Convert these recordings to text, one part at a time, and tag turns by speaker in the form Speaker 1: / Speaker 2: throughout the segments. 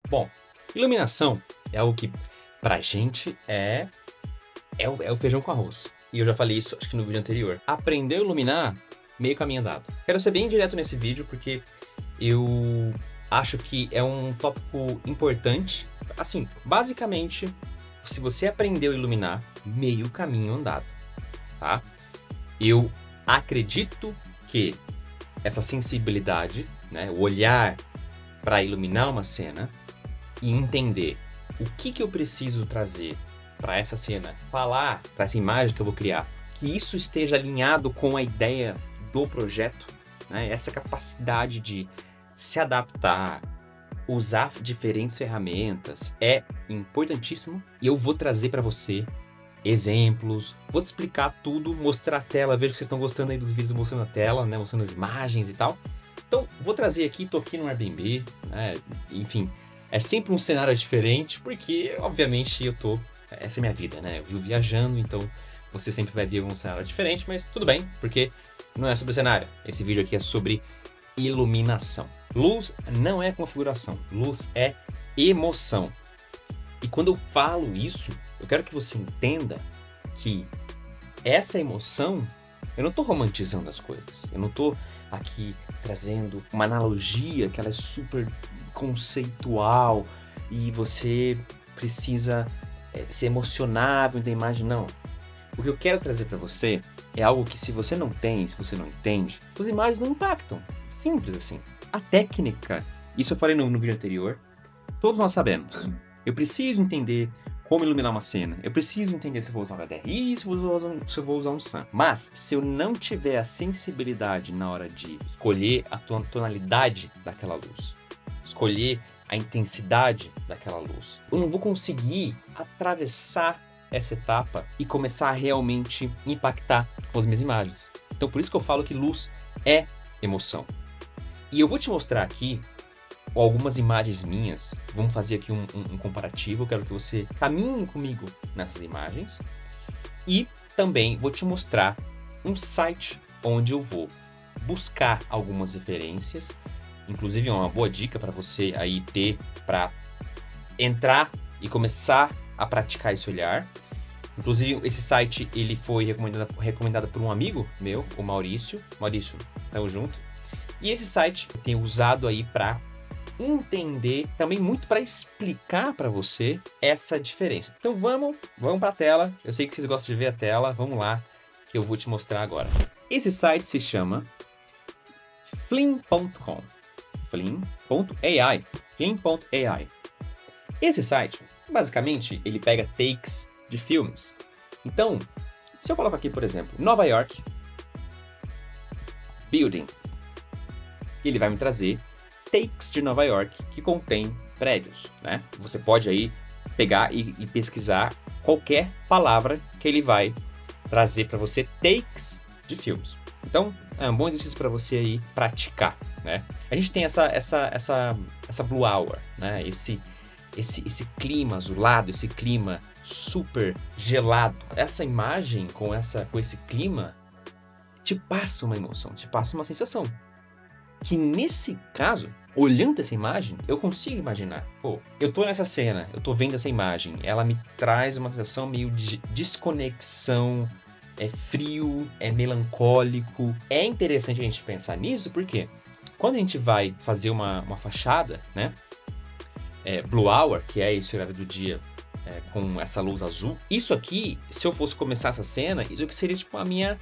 Speaker 1: Bom, iluminação é algo que pra gente é o feijão com arroz. E eu já falei isso, acho que no vídeo anterior. Aprender a iluminar, meio caminho andado. Quero ser bem direto nesse vídeo, porque eu acho que é um tópico importante. Assim, basicamente, se você aprendeu a iluminar, meio caminho andado, tá? Eu acredito que essa sensibilidade, né, o olhar para iluminar uma cena e entender o que eu preciso trazer para essa cena, falar para essa imagem que eu vou criar, que isso esteja alinhado com a ideia do projeto, né? Essa capacidade de se adaptar, usar diferentes ferramentas é importantíssimo e eu vou trazer para você exemplos, vou te explicar tudo, mostrar a tela, vejo que vocês estão gostando aí dos vídeos mostrando a tela, né? Mostrando as imagens e tal. Então, vou trazer aqui, tô aqui no Airbnb, né? Enfim, é sempre um cenário diferente, porque, obviamente, essa é minha vida, né? Eu vivo viajando, então você sempre vai ver um cenário diferente, mas tudo bem, porque não é sobre cenário. Esse vídeo aqui é sobre iluminação. Luz não é configuração, luz é emoção. E quando eu falo isso, eu quero que você entenda que essa emoção, eu não estou romantizando as coisas. Eu não estou aqui trazendo uma analogia que ela é super conceitual e você precisa se emocionar vendo a imagem. Não. O que eu quero trazer para você é algo que se você não tem, se você não entende, as imagens não impactam. Simples assim. A técnica, isso eu falei no vídeo anterior, todos nós sabemos. Eu preciso entender como iluminar uma cena. Eu preciso entender se eu vou usar um HDRI, se eu vou usar um SAM. Mas, se eu não tiver a sensibilidade na hora de escolher a tonalidade daquela luz, escolher a intensidade daquela luz, eu não vou conseguir atravessar essa etapa e começar a realmente impactar com as minhas imagens. Então, por isso que eu falo que luz é emoção. E eu vou te mostrar aqui algumas imagens minhas. Vamos fazer aqui um comparativo. Eu quero que você caminhe comigo nessas imagens. E também vou te mostrar um site onde eu vou buscar algumas referências. Inclusive é uma boa dica para você aí ter para entrar e começar a praticar esse olhar. Inclusive esse site ele foi recomendado por um amigo meu, o Maurício. Maurício, tamo junto. E esse site eu tenho usado aí para entender, também muito para explicar para você essa diferença. Então vamos para a tela. Eu sei que vocês gostam de ver a tela. Vamos lá, que eu vou te mostrar agora. Esse site se chama flim.com. Flim.ai. Flim.ai. Esse site, basicamente, ele pega takes de filmes. Então, se eu coloco aqui, por exemplo, Nova York Building, ele vai me trazer takes de Nova York que contém prédios, né? Você pode aí pegar e pesquisar qualquer palavra que ele vai trazer para você takes de filmes. Então, é um bom exercício para você aí praticar, né? A gente tem essa blue hour, né? Esse clima azulado, esse clima super gelado. Essa imagem com esse clima te passa uma emoção, te passa uma sensação. Que nesse caso, olhando essa imagem, eu consigo imaginar. Pô, eu tô nessa cena, eu tô vendo essa imagem, ela me traz uma sensação meio de desconexão, é frio, é melancólico. É interessante a gente pensar nisso, porque quando a gente vai fazer uma fachada, né? Blue Hour, que é esse horário do dia com essa luz azul. Isso aqui, se eu fosse começar essa cena, isso aqui seria tipo a minha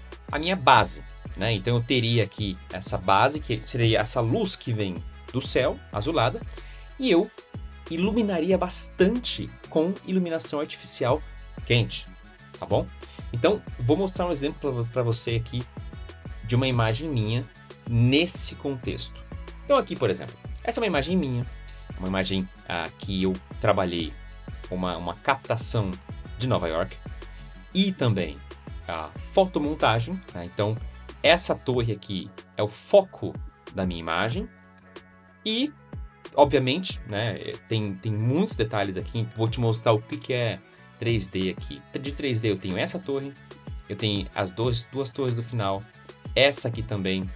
Speaker 1: base, né? Então eu teria aqui essa base, que seria essa luz que vem do céu, azulada, e eu iluminaria bastante com iluminação artificial quente, tá bom? Então, vou mostrar um exemplo para você aqui de uma imagem minha nesse contexto. Então aqui, por exemplo, essa é uma imagem minha, uma imagem que eu trabalhei uma captação de Nova York e também a fotomontagem, tá? Então essa torre aqui é o foco da minha imagem e obviamente, né, tem muitos detalhes aqui. Vou te mostrar o que é 3D aqui. De 3D eu tenho essa torre, eu tenho as duas torres do final, essa aqui também,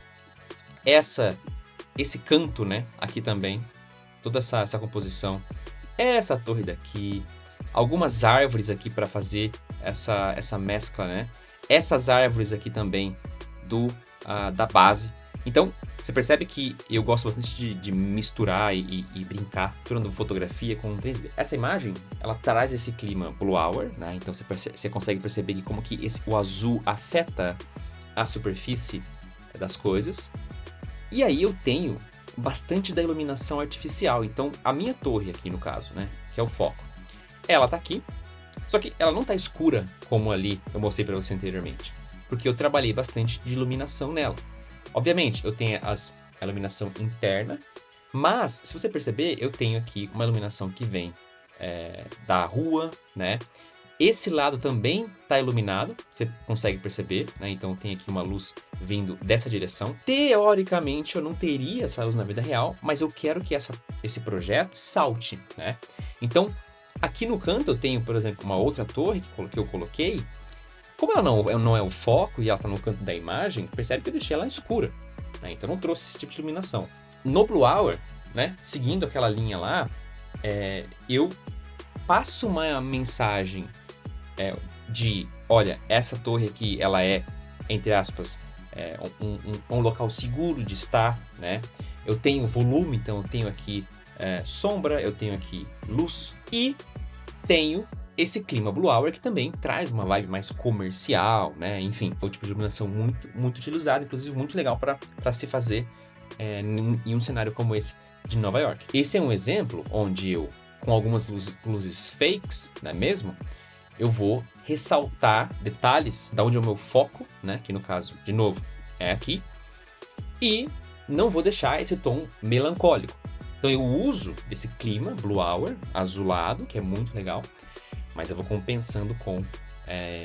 Speaker 1: esse canto, né, aqui também, toda essa composição. essa torre daqui, algumas árvores aqui para fazer essa mescla, né? Essas árvores aqui também da base. Então, você percebe que eu gosto bastante de misturar e brincar, misturando fotografia com 3D. Essa imagem, ela traz esse clima Blue Hour, né? Então você consegue perceber que como que o azul afeta a superfície das coisas. E aí eu tenho bastante da iluminação artificial. Então, a minha torre aqui, no caso, né? Que é o foco. Ela tá aqui, só que ela não tá escura como ali eu mostrei para você anteriormente. Porque eu trabalhei bastante de iluminação nela. Obviamente, eu tenho a iluminação interna, mas, se você perceber, eu tenho aqui uma iluminação que vem da rua, né? Esse lado também está iluminado, você consegue perceber, né? Então tem aqui uma luz vindo dessa direção. Teoricamente, eu não teria essa luz na vida real, mas eu quero que esse projeto salte, né? Então, aqui no canto eu tenho, por exemplo, uma outra torre que eu coloquei. Como ela não é o foco e ela está no canto da imagem, percebe que eu deixei ela escura, né? Então eu não trouxe esse tipo de iluminação. No Blue Hour, né, seguindo aquela linha lá, eu passo uma mensagem olha, essa torre aqui, ela é, entre aspas, um local seguro de estar, né? Eu tenho volume, então eu tenho aqui sombra, eu tenho aqui luz e tenho esse clima Blue Hour que também traz uma vibe mais comercial, né? Enfim, é um tipo de iluminação muito, muito utilizado, inclusive muito legal para se fazer em um cenário como esse de Nova York. Esse é um exemplo onde eu, com algumas luzes fakes, não é mesmo? Eu vou ressaltar detalhes da onde é o meu foco, né? Que no caso, de novo, é aqui. E não vou deixar esse tom melancólico. Então eu uso desse clima Blue Hour, azulado, que é muito legal. Mas eu vou compensando com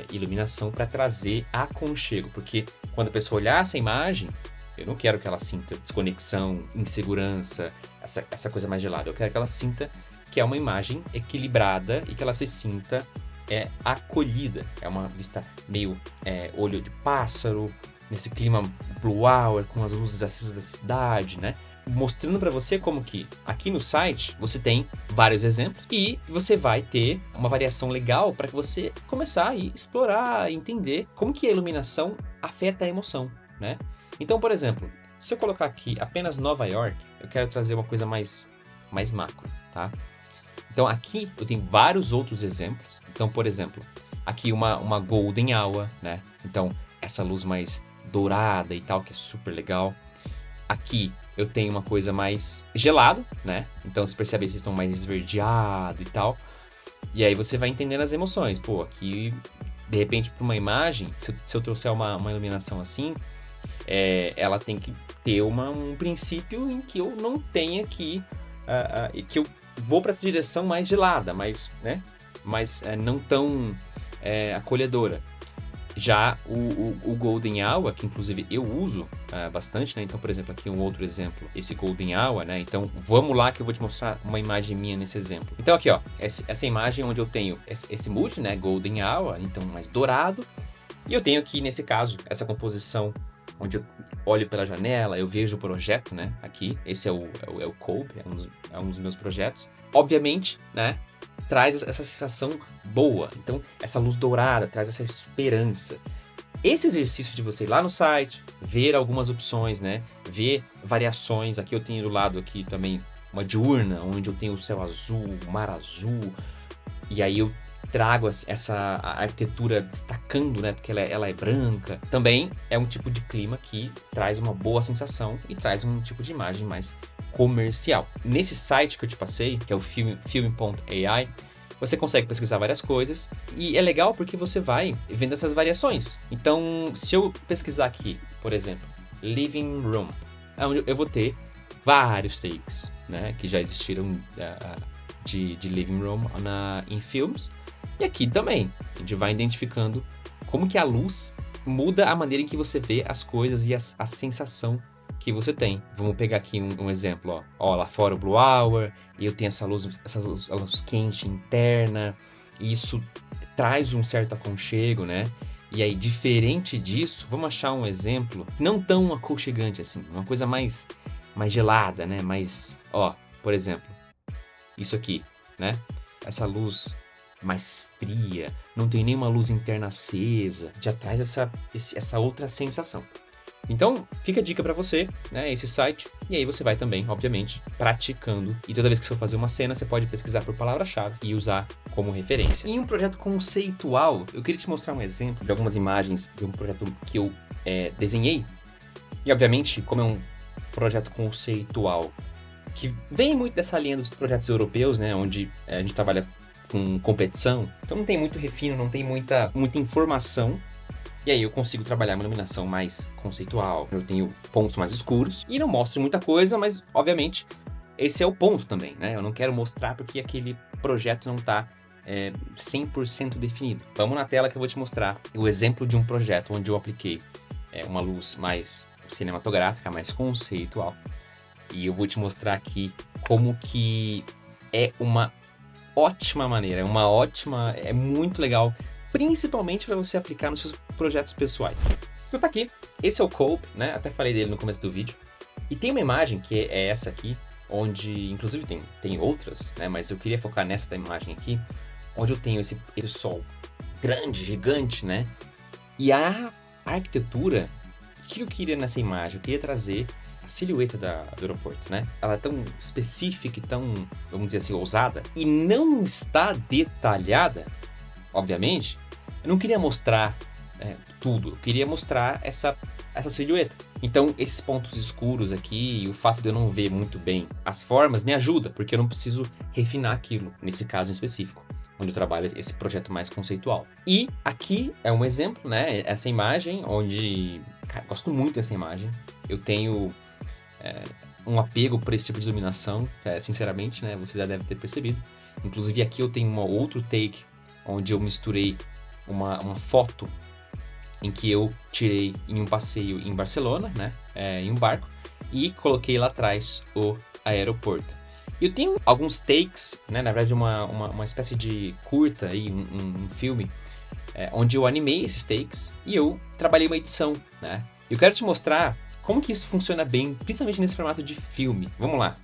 Speaker 1: iluminação para trazer aconchego. Porque quando a pessoa olhar essa imagem, eu não quero que ela sinta desconexão, insegurança, essa coisa mais gelada. Eu quero que ela sinta que é uma imagem equilibrada e que ela se sinta acolhida. É uma vista meio olho de pássaro, nesse clima Blue Hour, com as luzes acesas da cidade, né? Mostrando para você como que aqui no site você tem vários exemplos e você vai ter uma variação legal para que você começar a explorar, entender como que a iluminação afeta a emoção, né? Então, por exemplo, se eu colocar aqui apenas Nova York, eu quero trazer uma coisa mais macro, tá? Então aqui eu tenho vários outros exemplos. Então, por exemplo, aqui uma Golden Hour, né? Então, essa luz mais dourada e tal, que é super legal. Aqui eu tenho uma coisa mais gelada, né? Então você percebe esse tom mais esverdeado e tal. E aí você vai entendendo as emoções. Pô, aqui, de repente, para uma imagem, se eu trouxer uma iluminação assim, ela tem que ter um princípio em que eu não tenha que eu vou para essa direção mais gelada, mais não tão acolhedora. Já o Golden Hour, que inclusive eu uso bastante, né? Então, por exemplo, aqui um outro exemplo, esse Golden Hour, né? Então, vamos lá que eu vou te mostrar uma imagem minha nesse exemplo. Então, aqui, ó, essa imagem onde eu tenho esse mood, né? Golden Hour, então mais dourado. E eu tenho aqui, nesse caso, essa composição onde eu olho pela janela, eu vejo o projeto, né? Aqui, esse é o Kobe, é um dos meus projetos. Obviamente, né? Traz essa sensação boa. Então, essa luz dourada traz essa esperança. Esse exercício de você ir lá no site, ver algumas opções, né? Ver variações. Aqui eu tenho do lado aqui também uma diurna, onde eu tenho o céu azul, o mar azul. E aí eu trago essa arquitetura destacando, né? Porque ela é branca. Também é um tipo de clima que traz uma boa sensação e traz um tipo de imagem mais comercial. Nesse site que eu te passei, que é o Film.ai, você consegue pesquisar várias coisas e é legal porque você vai vendo essas variações. Então, se eu pesquisar aqui, por exemplo, Living Room, eu vou ter vários takes, né, que já existiram de Living Room em filmes. E aqui também, a gente vai identificando como que a luz muda a maneira em que você vê as coisas e a sensação que você tem. Vamos pegar aqui um exemplo, ó, lá fora o Blue Hour, e eu tenho essa luz quente interna, e isso traz um certo aconchego, né? E aí, diferente disso, vamos achar um exemplo não tão aconchegante assim, uma coisa mais gelada, né? Mais, ó, por exemplo, isso aqui. né? Essa luz mais fria, não tem nenhuma luz interna acesa, já traz essa outra sensação. Então, fica a dica pra você, né, esse site, e aí você vai também, obviamente, praticando. E toda vez que você for fazer uma cena, você pode pesquisar por palavra-chave e usar como referência. Em um projeto conceitual, eu queria te mostrar um exemplo de algumas imagens de um projeto que eu desenhei. E, obviamente, como é um projeto conceitual, que vem muito dessa linha dos projetos europeus, né, onde a gente trabalha com competição, então não tem muito refino, não tem muita informação. E aí eu consigo trabalhar uma iluminação mais conceitual, eu tenho pontos mais escuros e não mostro muita coisa, mas obviamente esse é o ponto também, né? Eu não quero mostrar porque aquele projeto não tá 100% definido. Vamos na tela que eu vou te mostrar o exemplo de um projeto onde eu apliquei uma luz mais cinematográfica, mais conceitual. E eu vou te mostrar aqui como que é uma ótima maneira, é muito legal, principalmente para você aplicar nos seus projetos pessoais. Então tá aqui, esse é o Cope, né? Até falei dele no começo do vídeo. E tem uma imagem que é essa aqui, onde, inclusive tem outras, né? Mas eu queria focar nessa da imagem aqui, onde eu tenho esse sol grande, gigante, né? E a arquitetura, o que eu queria nessa imagem? Eu queria trazer a silhueta do aeroporto, né? Ela é tão específica e tão, vamos dizer assim, ousada, e não está detalhada, obviamente. Eu não queria mostrar tudo, eu queria mostrar essa silhueta. Então, esses pontos escuros aqui e o fato de eu não ver muito bem as formas me ajuda, porque eu não preciso refinar aquilo, nesse caso em específico, onde eu trabalho esse projeto mais conceitual. E aqui é um exemplo, né? Essa imagem, onde... Cara, gosto muito dessa imagem. Eu tenho um apego por esse tipo de iluminação, sinceramente, né? Você já deve ter percebido. Inclusive aqui eu tenho um outro take, onde eu misturei uma foto em que eu tirei em um passeio em Barcelona, né? Em um barco, e coloquei lá atrás o aeroporto. Eu tenho alguns takes, né? Na verdade, uma espécie de curta, aí, um filme, onde eu animei esses takes e eu trabalhei uma edição, né? Eu quero te mostrar como que isso funciona bem, principalmente nesse formato de filme. Vamos lá.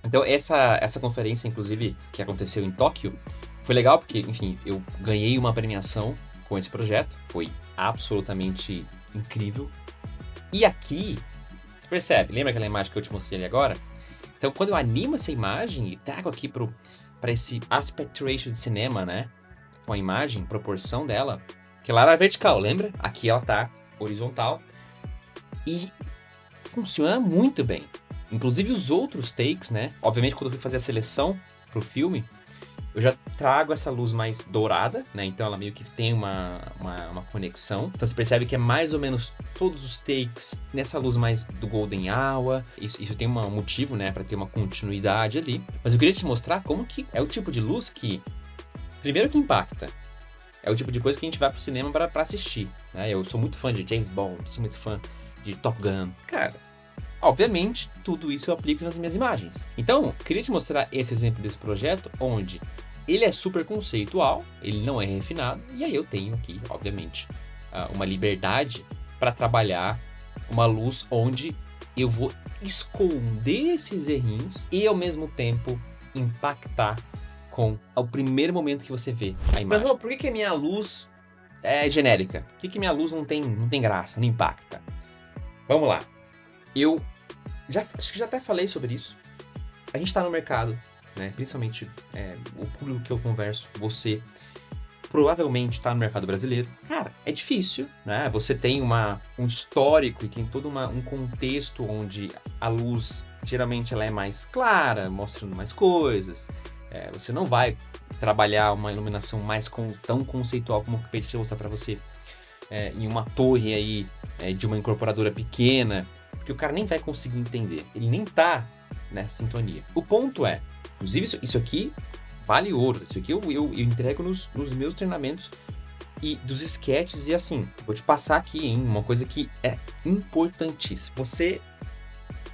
Speaker 1: Então, essa conferência, inclusive, que aconteceu em Tóquio, foi legal porque, enfim, eu ganhei uma premiação com esse projeto. Foi absolutamente incrível. E aqui, você percebe, lembra aquela imagem que eu te mostrei ali agora? Então, quando eu animo essa imagem e trago aqui para esse aspect ratio de cinema, né? Com a imagem, proporção dela, que lá era vertical, lembra? Aqui ela tá horizontal. E funciona muito bem. Inclusive os outros takes, né? Obviamente, quando eu fui fazer a seleção pro filme, eu já trago essa luz mais dourada, né? Então ela meio que tem uma conexão. Então você percebe que é mais ou menos todos os takes nessa luz mais do Golden Hour. Isso tem um motivo, né? Pra ter uma continuidade ali. Mas eu queria te mostrar como que é o tipo de luz que, primeiro, que impacta. É o tipo de coisa que a gente vai pro cinema pra assistir, né? Eu sou muito fã de James Bond, sou muito fã de Top Gun. Cara, obviamente, tudo isso eu aplico nas minhas imagens. Então, queria te mostrar esse exemplo desse projeto, onde ele é super conceitual, ele não é refinado, e aí eu tenho aqui, obviamente, uma liberdade para trabalhar uma luz onde eu vou esconder esses errinhos e, ao mesmo tempo, impactar com o primeiro momento que você vê a imagem. Mas por que a minha luz é genérica? Por que minha luz não tem graça, não impacta? Vamos lá. Eu acho que já até falei sobre isso. A gente tá no mercado, né? Principalmente o público que eu converso, você, provavelmente está no mercado brasileiro. Cara, é difícil, né? Você tem um histórico e tem todo um contexto onde a luz, geralmente, ela é mais clara, mostrando mais coisas. Você não vai trabalhar uma iluminação tão conceitual como eu acabei de mostrar para você em uma torre aí de uma incorporadora pequena, porque o cara nem vai conseguir entender. Ele nem tá nessa sintonia. O ponto é, inclusive isso aqui vale ouro. Isso aqui eu entrego nos meus treinamentos e dos sketches. E assim, vou te passar aqui, hein, uma coisa que é importantíssima. Você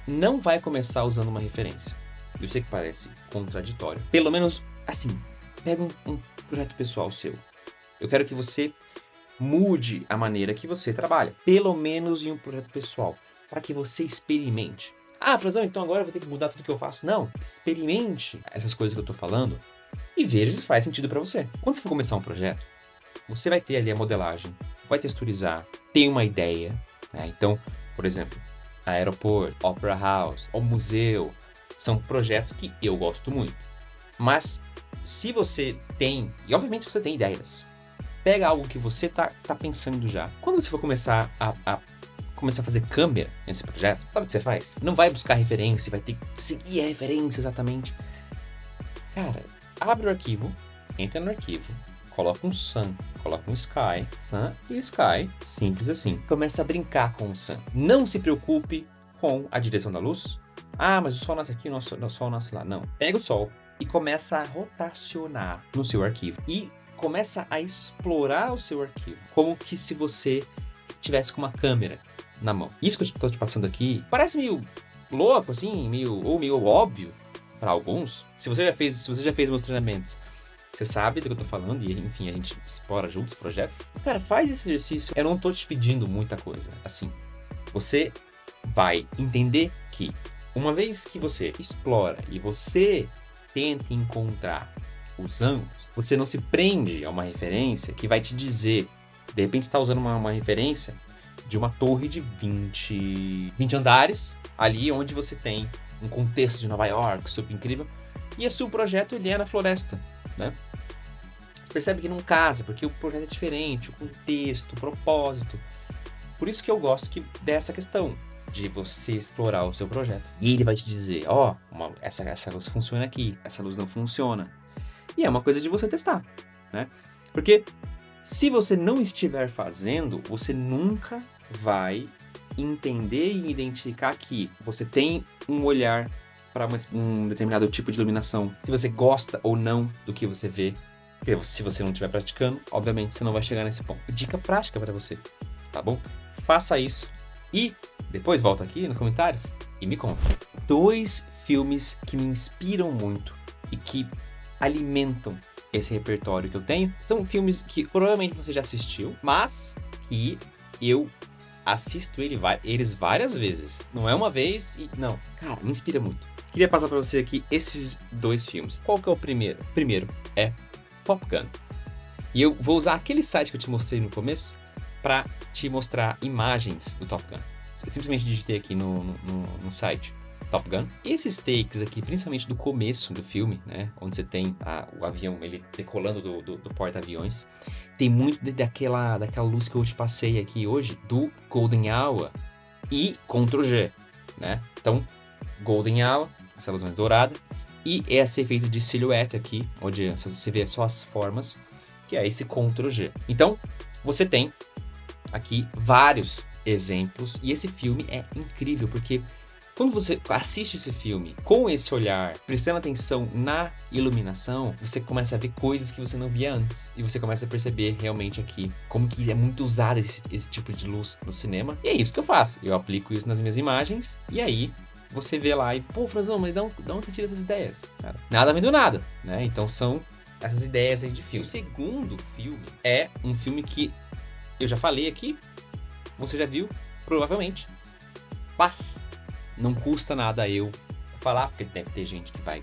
Speaker 1: não vai começar usando uma referência. Eu sei que parece contraditório. Pelo menos, assim, pega um projeto pessoal seu. Eu quero que você mude a maneira que você trabalha. Pelo menos em um projeto pessoal. Para que você experimente. Ah, Frazão, então agora eu vou ter que mudar tudo que eu faço. Não, experimente essas coisas que eu tô falando e veja se faz sentido para você. Quando você for começar um projeto, você vai ter ali a modelagem, vai texturizar, tem uma ideia, né? Então, por exemplo, aeroporto, opera house, o museu, são projetos que eu gosto muito. Mas se você tem, e obviamente você tem ideias, pega algo que você tá pensando já. Quando você for começar a fazer câmera nesse projeto, sabe o que você faz? Não vai buscar referência, vai ter que seguir a referência exatamente. Cara, abre o arquivo, entra no arquivo, coloca um sun, coloca um sky, sun e sky, simples assim. Começa a brincar com o sun. Não se preocupe com a direção da luz. Ah, mas o sol nasce aqui, o sol nasce lá. Não. Pega o sol e começa a rotacionar no seu arquivo. E começa a explorar o seu arquivo, como que se você tivesse com uma câmera na mão. Isso que eu estou te passando aqui parece meio louco, assim, meio óbvio para alguns. Se você já fez meus treinamentos, você sabe do que eu tô falando e, enfim, a gente explora juntos projetos. Mas, cara, faz esse exercício. Eu não tô te pedindo muita coisa. Assim, você vai entender que uma vez que você explora e você tenta encontrar os ângulos, você não se prende a uma referência que vai te dizer, de repente você está usando uma referência de uma torre de 20 andares, ali onde você tem um contexto de Nova York super incrível, e esse seu projeto ele é na floresta, né? Você percebe que não casa, porque o projeto é diferente, o contexto, o propósito. Por isso que eu gosto dessa questão de você explorar o seu projeto. E ele vai te dizer, essa luz funciona aqui, essa luz não funciona. E é uma coisa de você testar, né? Porque se você não estiver fazendo, você nunca vai entender e identificar que você tem um olhar para um determinado tipo de iluminação. Se você gosta ou não do que você vê. Porque se você não estiver praticando, obviamente você não vai chegar nesse ponto. Dica prática para você, tá bom? Faça isso e depois volta aqui nos comentários e me conta. 2 filmes que me inspiram muito e que alimentam esse repertório que eu tenho. São filmes que provavelmente você já assistiu, mas que eu assisto eles várias vezes. Não é uma vez e... Não, cara, me inspira muito. Queria passar pra você aqui esses 2 filmes. Qual que é o primeiro? Primeiro é Top Gun. E eu vou usar aquele site que eu te mostrei no começo pra te mostrar imagens do Top Gun. Eu simplesmente digitei aqui no site Top Gun. Esses takes aqui, principalmente do começo do filme, né, onde você tem o avião ele decolando do porta-aviões, tem muito daquela luz que eu te passei aqui hoje, do Golden Hour e Ctrl+G, né? Então, Golden Hour, essa luz mais dourada, e esse efeito de silhueta aqui, onde você vê só as formas, que é esse Ctrl+G. Então, você tem aqui vários exemplos, e esse filme é incrível, porque quando você assiste esse filme com esse olhar, prestando atenção na iluminação, você começa a ver coisas que você não via antes. E você começa a perceber realmente aqui como que é muito usado esse tipo de luz no cinema. E é isso que eu faço. Eu aplico isso nas minhas imagens e aí você vê lá e, pô, Franzão, mas de onde você tira essas ideias? Cara, nada vem do nada, né? Então são essas ideias aí de filme. O segundo filme é um filme que eu já falei aqui, você já viu, provavelmente, mas não custa nada eu falar, porque deve ter gente que vai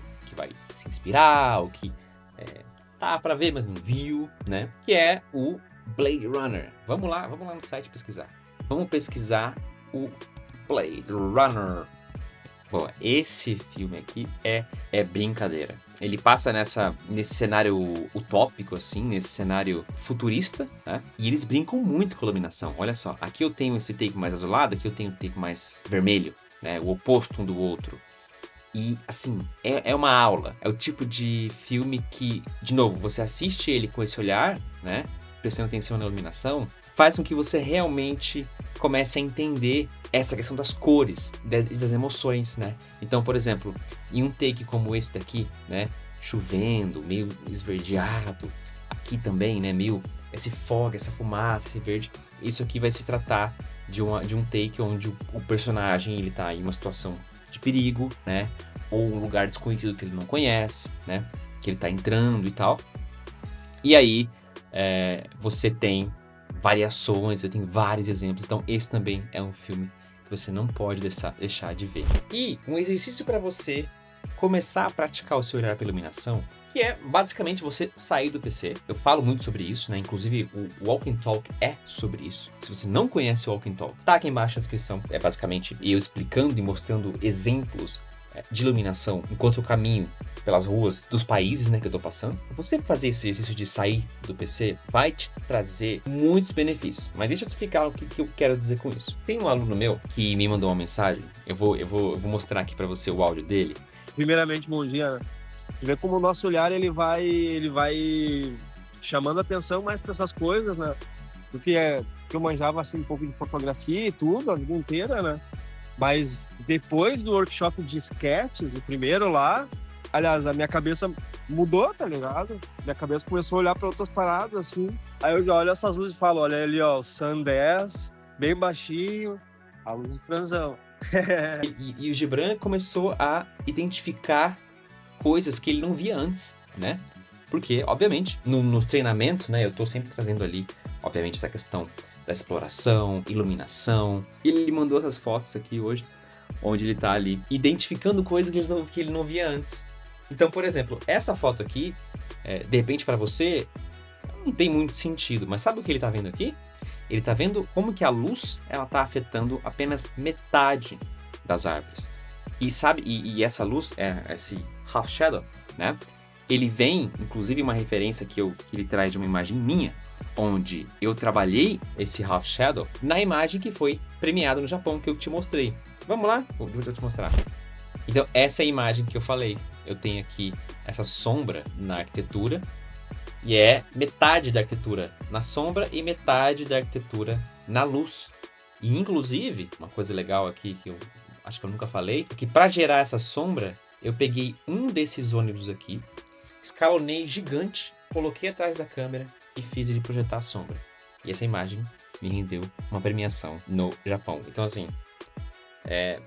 Speaker 1: se inspirar, ou que tá pra ver, mas não viu, né? Que é o Blade Runner. Vamos lá no site pesquisar. Vamos pesquisar o Blade Runner. Bom, esse filme aqui é brincadeira. ele passa nesse cenário utópico, assim, nesse cenário futurista, né? E eles brincam muito com a iluminação. Olha só, aqui eu tenho esse take mais azulado, aqui eu tenho um take mais vermelho, né? O oposto um do outro. E, assim, é uma aula. É o tipo de filme que, de novo, você assiste ele com esse olhar, né? Prestando atenção na iluminação, faz com que você realmente comece a entender essa questão das cores, das emoções, né? Então, por exemplo, em um take como esse daqui, né? Chovendo, meio esverdeado, aqui também, né? Meio esse fog, essa fumaça, esse verde. Isso aqui vai se tratar de um take onde o personagem ele tá em uma situação de perigo, né? Ou um lugar desconhecido que ele não conhece, né? Que ele tá entrando e tal. E aí, você tem variações, você tem vários exemplos. Então, esse também é um filme que você não pode deixar de ver. E um exercício para você começar a praticar o seu olhar pela iluminação, que é basicamente você sair do PC. Eu falo muito sobre isso, né? Inclusive, o Walk and Talk é sobre isso. Se você não conhece o Walk and Talk, tá aqui embaixo na descrição. É basicamente eu explicando e mostrando exemplos de iluminação enquanto eu caminho pelas ruas dos países, né, que eu tô passando. Você fazer esse exercício de sair do PC vai te trazer muitos benefícios. Mas deixa eu te explicar o que eu quero dizer com isso. Tem um aluno meu que me mandou uma mensagem. Eu vou mostrar aqui para você o áudio dele.
Speaker 2: Primeiramente, bom dia. Vê como o nosso olhar ele vai chamando atenção mais para essas coisas, né? Porque eu manjava assim um pouco de fotografia e tudo a vida inteira, né? Mas depois do workshop de sketches, o primeiro lá, aliás, a minha cabeça mudou, tá ligado? Minha cabeça começou a olhar para outras paradas, assim. Aí eu já olho essas luzes e falo, olha ali, ó, o Sun 10, bem baixinho, a luz de franzão.
Speaker 1: E o Gibran começou a identificar coisas que ele não via antes, né? Porque, obviamente, nos treinamentos, né, eu tô sempre trazendo ali, obviamente, essa questão da exploração, iluminação. E ele mandou essas fotos aqui hoje, onde ele tá ali identificando coisas que ele não via antes. Então, por exemplo, essa foto aqui, de repente para você, não tem muito sentido, mas sabe o que ele tá vendo aqui? Ele tá vendo como que a luz, ela tá afetando apenas metade das árvores. E sabe, e essa luz, esse half shadow, né? Ele vem, inclusive, uma referência que ele traz de uma imagem minha, onde eu trabalhei esse half shadow na imagem que foi premiada no Japão, que eu te mostrei. Vamos lá? Vou te mostrar. Então, essa é a imagem que eu falei. Eu tenho aqui essa sombra na arquitetura, e é metade da arquitetura na sombra e metade da arquitetura na luz. E, inclusive, uma coisa legal aqui que eu acho que eu nunca falei, é que para gerar essa sombra, eu peguei um desses ônibus aqui, escalonei gigante, coloquei atrás da câmera e fiz ele projetar a sombra. E essa imagem me rendeu uma premiação no Japão. Então, assim, é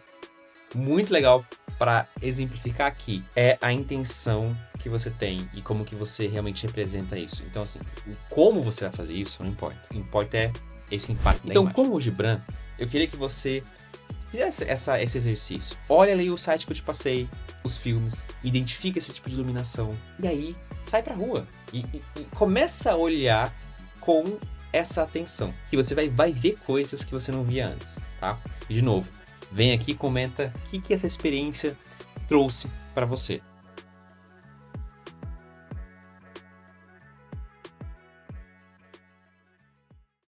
Speaker 1: muito legal para exemplificar aqui. É a intenção que você tem e como que você realmente representa isso. Então, assim, como você vai fazer isso não importa. O que importa é esse impacto da imagem. Então, como o Gibran, eu queria que você fizesse esse exercício. Olha ali o site que eu te passei, os filmes, identifica esse tipo de iluminação e aí sai pra rua e começa a olhar com essa atenção, que você vai ver coisas que você não via antes, tá? E de novo, vem aqui e comenta o que essa experiência trouxe para você.